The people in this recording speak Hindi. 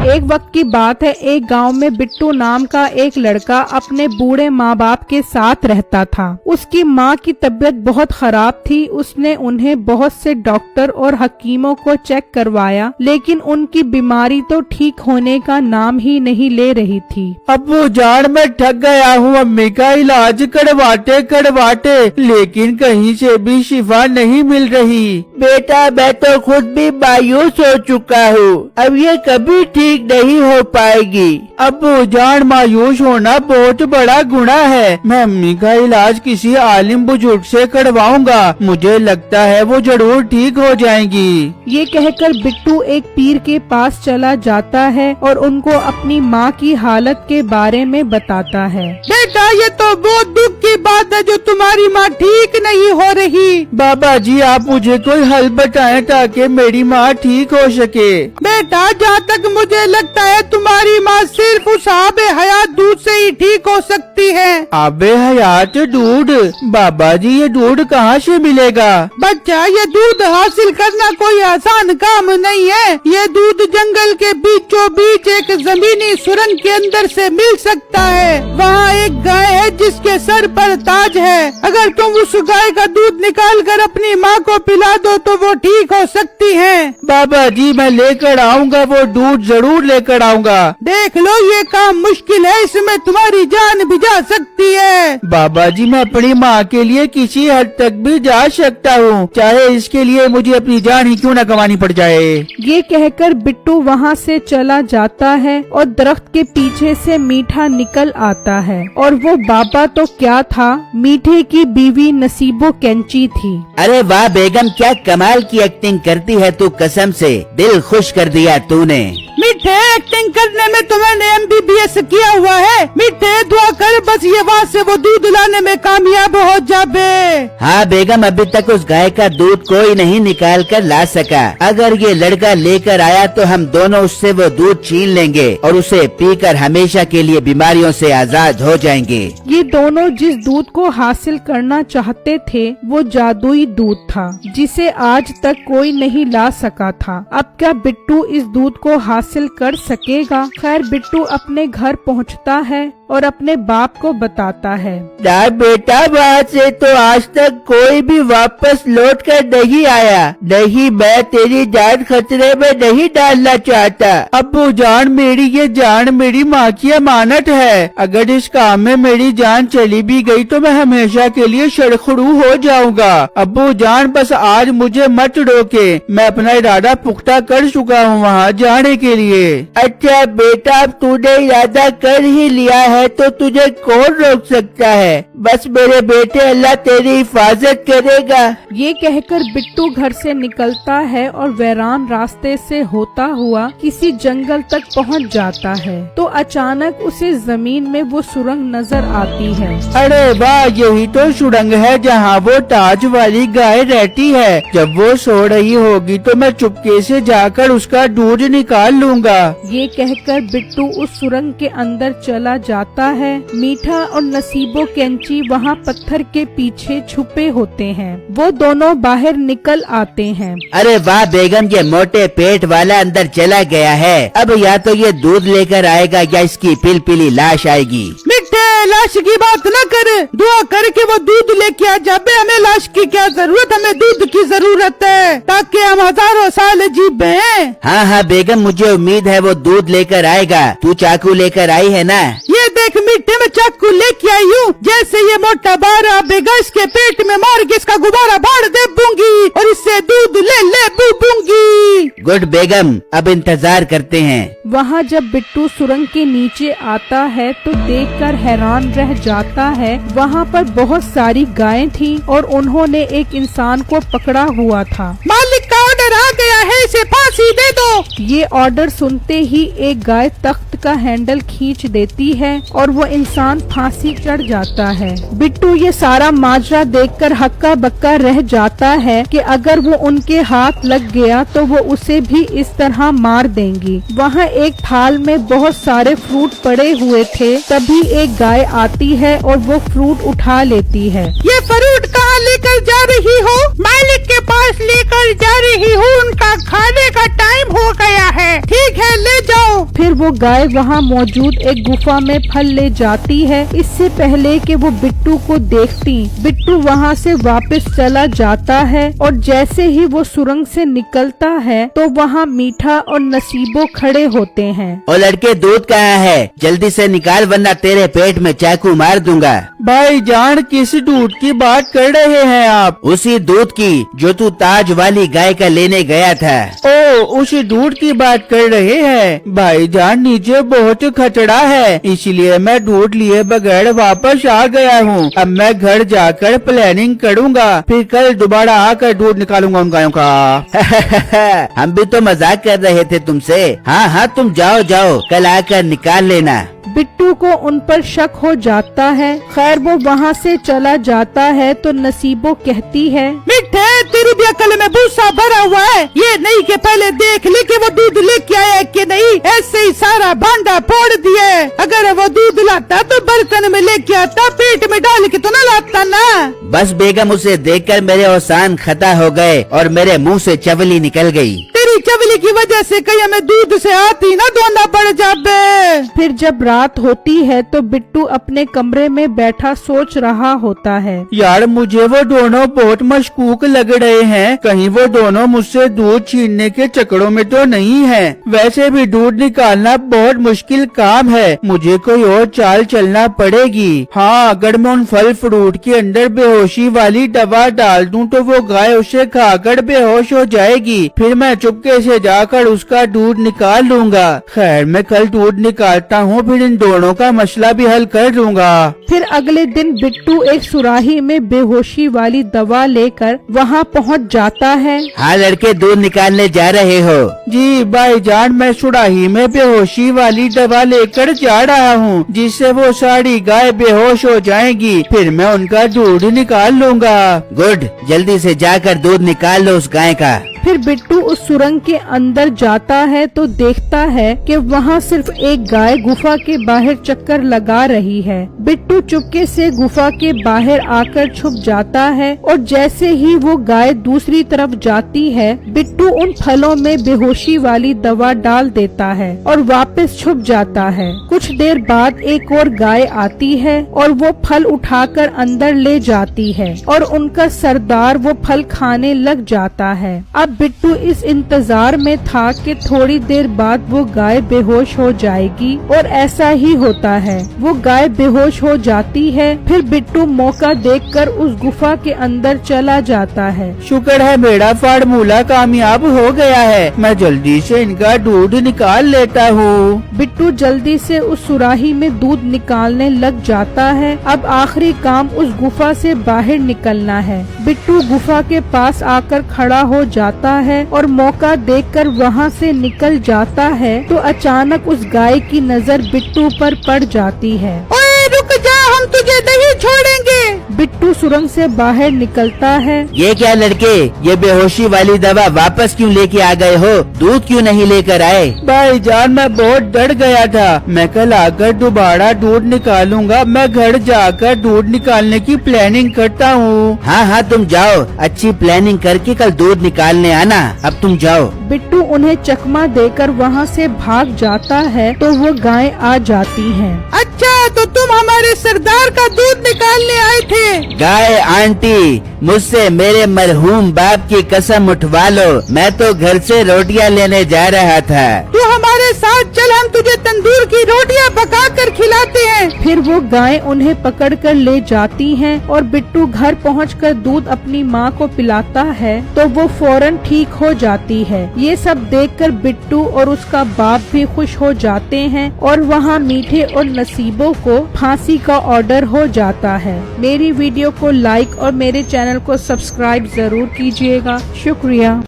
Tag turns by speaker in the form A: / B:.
A: एक वक्त की बात है, एक गांव में बिट्टू नाम का एक लड़का अपने बूढ़े माँ बाप के साथ रहता था। उसकी माँ की तबीयत बहुत खराब थी। उसने उन्हें बहुत से डॉक्टर और हकीमों को चेक करवाया, लेकिन उनकी बीमारी तो ठीक होने का नाम ही नहीं ले रही थी।
B: अब्बू जान, मैं थक गया हूँ अम्मी का इलाज करवाते करवाते, लेकिन कहीं से भी शिफा नहीं मिल रही। बेटा मैं तो खुद भी मायूस हो चुका हूँ, अब ये कभी ठीक नहीं हो पाएगी। अब्बू जान, मायूस होना बहुत बड़ा गुनाह है। मैं अम्मी का इलाज किसी आलिम बुजुर्ग से करवाऊंगा, मुझे लगता है वो जरूर ठीक हो जाएंगी।
A: ये कहकर बिट्टू एक पीर के पास चला जाता है और उनको अपनी माँ की हालत के बारे में बताता है।
C: बेटा ये तो बहुत दुख की बात है जो तुम्हारी माँ ठीक नहीं हो रही।
B: बाबा जी आप मुझे कोई हल बताएं ताकि मेरी माँ ठीक हो सके।
C: बेटा जहाँ तक मुझे लगता है तुम्हारी माँ सिर्फ उस आबे हयात दूध से ही ठीक हो सकती है।
B: आबे हयात दूध? बाबा जी ये दूध कहाँ से मिलेगा?
C: बच्चा ये दूध हासिल करना कोई आसान काम नहीं है। ये दूध जंगल के बीचों बीच एक जमीनी सुरंग के अंदर से मिल सकता है। वहाँ एक गाय है जिसके सर पर ताज है। अगर तुम उस गाय का दूध निकाल कर अपनी माँ को पिला दो तो वो ठीक हो सकती है।
B: बाबा जी मैं लेकर आऊँगा, वो दूध जरूर लेकर आऊँगा।
C: देख लो ये काम मुश्किल है, इसमें तुम्हारी जान भी जा सकती है।
B: बाबा जी मैं अपनी माँ के लिए किसी हद तक भी जा सकता हूँ, चाहे इसके लिए मुझे अपनी जान ही क्यों न गंवानी पड़ जाए।
A: ये कहकर बिट्टू वहाँ से चला जाता है और दरख्त के पीछे से मीठा निकल आता है, और वो बाबा तो क्या था, मीठे की बीवी नसीबो कैंची थी।
D: अरे वाह बेगम, क्या कमाल की एक्टिंग करती है तू, कसम से दिल खुश कर दिया तूने।
C: मीठे एक्टिंग करने में तो मैंने MBBS किया हुआ है। मीठे दुआ कर बस ये वहाँ से वो दूध लाने में कामयाब हो जाबे।
D: हाँ बेगम, अभी तक उस गाय का दूध कोई नहीं निकाल कर ला सका। अगर ये लड़का लेकर आया तो हम दोनों उससे वो दूध छीन लेंगे और उसे पीकर हमेशा के लिए बीमारियों से आजाद हो जाएंगे।
A: ये दोनों जिस दूध को हासिल करना चाहते थे वो जादुई दूध था जिसे आज तक कोई नहीं ला सका था। अब क्या बिट्टू इस दूध को हासिल कर सकेगा? खैर बिट्टू अपने घर पहुंचता है और अपने बाप को बताता है।
B: ना बेटा, वहाँ से तो आज तक कोई भी वापस लौट कर नहीं आया। नहीं, मैं तेरी जान खतरे में नहीं डालना चाहता। अब्बू जान, मेरी ये जान मेरी माँ की अमानत है। अगर इस काम में मेरी जान चली भी गई तो मैं हमेशा के लिए शरखड़ू हो जाऊंगा। अब्बू जान बस आज मुझे मत रोके, मैं अपना इरादा पुख्ता कर चुका हूँ वहाँ जाने के लिए। अच्छा बेटा, अब तूने इरादा कर ही लिया है तो तुझे कौन रोक सकता है। बस मेरे बेटे, अल्लाह तेरी हिफाजत करेगा।
A: ये कहकर बिट्टू घर से निकलता है और वैरान रास्ते से होता हुआ किसी जंगल तक पहुंच जाता है। तो अचानक उसे जमीन में वो सुरंग नजर आती है।
B: अरे वाह, यही तो सुरंग है जहाँ वो ताज वाली गाय रहती है। जब वो सो रही होगी तो मैं चुपके से जाकर उसका दूध निकाल लूँगा।
A: ये कहकर बिट्टू उस सुरंग के अंदर चला जाता है। मीठा और नसीबो कैंची वहाँ पत्थर के पीछे छुपे होते हैं। वो दोनों बाहर निकल आते हैं।
D: अरे वाह बेगम, ये मोटे पेट वाला अंदर चला गया है। अब या तो ये दूध लेकर आएगा या इसकी पिलपिली लाश आएगी।
C: मीठे लाश की बात न कर, दुआ करके वो दूध लेके आ जाबे। हमें लाश की क्या जरूरत, हमें दूध की जरूरत है ताकि हम हजारों साल जीबे।
D: हाँ हाँ बेगम, मुझे उम्मीद है वो दूध लेकर आएगा। तू चाकू लेकर आई है ना?
C: ये देख मीठे, में चाकू लेके आई हूँ। जैसे ये मोटा बारा बेगा इसके पेट में मार के इसका गुब्बारा फाड़ दे दूंगी और इससे दूध ले दूंगी।
D: गुड बेगम, अब इंतजार करते हैं।
A: वहाँ जब बिट्टू सुरंग के नीचे आता है तो देखकर हैरान रह जाता है। वहाँ पर बहुत सारी गायें थी और उन्होंने एक इंसान को पकड़ा हुआ था।
C: मालिक का ऑर्डर आ गया है, इसे फांसी दे दो।
A: ये ऑर्डर सुनते ही एक गाय तख्त का हैंडल खींच देती है और वो इंसान फांसी चढ़ जाता है। बिट्टू ये सारा माजरा देखकर हक्का बक्का रह जाता है कि अगर वो उनके हाथ लग गया तो वो उसे भी इस तरह मार देंगी। वहाँ एक थाल में बहुत सारे फ्रूट पड़े हुए थे। तभी एक गाय आती है और वो फ्रूट उठा लेती है।
C: ये फ्रूट कहाँ लेकर जा रही हो? मालिक के पास लेकर जा रही हूँ, उनका खाने का टाइम हो गया है। ठीक है ले जाओ।
A: फिर वो गाय वहाँ मौजूद एक गुफा में फल ले जाती है। इससे पहले कि वो बिट्टू को देखती, बिट्टू वहाँ से वापस चला जाता है और जैसे ही वो सुरंग से निकलता है तो वहाँ मीठा और नसीबो खड़े होते हैं।
D: ओ लड़के, दूध कहाँ है? जल्दी से निकाल वरना तेरे पेट में चाकू मार दूंगा।
B: भाईजान, किस दूध की बात कर रहे हैं आप?
D: उसी दूध की जो तू ताज वाली गाय का लेने गया था।
B: ओ, उस दूध की बात कर रहे हैं। भाईजान, नीचे बहुत खतरा है, इसलिए मैं दूध लिए बगैर वापस आ गया हूँ। अब मैं घर जाकर प्लानिंग करूँगा, फिर कल दोबारा आकर दूध निकालूंगा उन गायों का।
D: हम भी तो मजाक कर रहे थे तुमसे। हाँ हाँ, तुम जाओ जाओ, कल आकर निकाल लेना।
A: बिट्टू को उन पर शक हो जाता है। खैर वो वहाँ से चला जाता है तो नसीबो कहती है,
C: मिठे, तेरी भी अकल में भूसा भरा हुआ है। ये नहीं कि पहले देख ले कि वो दूध लेके आया कि नहीं, ऐसे ही सारा भांडा फोड़ दिया। अगर वो दूध लाता तो बर्तन में लेके आता, पेट में डाल के तो न लाता ना।
D: बस बेगम, उसे देखकर मेरे औसान खता हो गए और मेरे मुंह से चवली निकल गई।
C: तेरी चवली की वजह से कहीं हमें दूध से आती ना धोना पड़ जाबे।
A: फिर जब रात होती है तो बिट्टू अपने कमरे में बैठा सोच रहा होता है,
B: यार, मुझे वो दोनों बहुत मशकूक लग रहे हैं। कहीं वो दोनों मुझसे दूध छीनने के चक्करों में तो नहीं है। वैसे भी दूध निकालना बहुत मुश्किल काम है, मुझे कोई और चाल चलना पड़ेगी। हाँ, अगर मैं उन फल फ्रूट के अंदर बेहोशी वाली दवा डाल दूं तो वो गाय उसे खाकर बेहोश हो जाएगी। फिर मैं चुपके से जाकर उसका दूध निकाल लूंगा। खैर, मैं कल दूध निकालता हूँ, फिर इन दोनों का मसला भी हल कर लूंगा।
A: फिर अगले दिन बिट्टू एक सुराही में बेहोशी वाली दवा लेकर वहाँ पहुँच जाता है।
D: हाँ लड़के, दूध निकालने जा रहे हो?
B: जी भाईजान, मैं सुराही में बेहोशी वाली दवा लेकर जा रहा हूँ, जिससे वो सारी गाय बेहोश हो जाएंगी। फिर मैं उनका दूध निकाल लूंगा।
D: गुड, जल्दी से जाकर दूध निकाल लो उस गाय का।
A: फिर बिट्टू उस सुरंग के अंदर जाता है तो देखता है कि वहाँ सिर्फ एक गाय गुफा के बाहर चक्कर लगा रही है। बिट्टू चुपके से गुफा के बाहर आकर छुप जाता है और जैसे ही वो गाय दूसरी तरफ जाती है, बिट्टू उन फलों में बेहोशी वाली दवा डाल देता है और वापस छुप जाता है। कुछ देर बाद एक और गाय आती है और वो फल उठाकर अंदर ले जाती है और उनका सरदार वो फल खाने लग जाता है। अब बिट्टू इस इंतजार में था कि थोड़ी देर बाद वो गाय बेहोश हो जाएगी और ऐसा ही होता है। वो गाय बेहोश हो जाती है। फिर बिट्टू मौका देखकर उस गुफा के अंदर चला जाता है।
B: शुक्र है मेरा फार्मूला कामयाब हो गया है, मैं जल्दी से इनका दूध निकाल लेता हूँ।
A: बिट्टू जल्दी से उस सुराही में दूध निकालने लग जाता है। अब आखिरी काम उस गुफा से बाहर निकलना है। बिट्टू गुफा के पास आकर खड़ा हो जाता है और मौका देखकर वहाँ से निकल जाता है तो अचानक उस गाय की नजर बिट्टू पर पड़ जाती है।
C: ओए रुक जा, हम तुझे नहीं छोड़ेंगे।
A: बिट्टू सुरंग से बाहर निकलता है।
D: ये क्या लड़के, ये बेहोशी वाली दवा वापस क्यों लेके आ गए हो? दूध क्यों नहीं लेकर आए?
B: भाईजान, मैं बहुत डर गया था। मैं कल आकर दोबारा दूध निकालूंगा। मैं घर जाकर दूध निकालने की प्लानिंग करता हूँ।
D: हाँ हाँ, तुम जाओ, अच्छी प्लानिंग करके कल दूध निकालने आना। अब तुम जाओ।
A: बिट्टू उन्हें चकमा देकर वहाँ से भाग जाता है तो वो गाय आ जाती है।
C: अच्छा, तो तुम हमारे सरदार का दूध निकालने आए थे?
D: गाय आंटी, मुझसे मेरे मरहूम बाप की कसम उठवा लो, मैं तो घर से रोटियां लेने जा रहा था।
C: तू हमारे साथ चल, हम तुझे तंदूर की रोटियां पका कर खिलाते हैं।
A: फिर वो गाय उन्हें पकड़कर ले जाती है और बिट्टू घर पहुंचकर दूध अपनी माँ को पिलाता है तो वो फौरन ठीक हो जाती है। ये सब देखकर बिट्टू और उसका बाप भी खुश हो जाते हैं और वहाँ मीठे और नसीबों को फांसी का ऑर्डर हो जाता है। मेरी वीडियो को लाइक और मेरे चैनल को सब्सक्राइब जरूर कीजिएगा। शुक्रिया।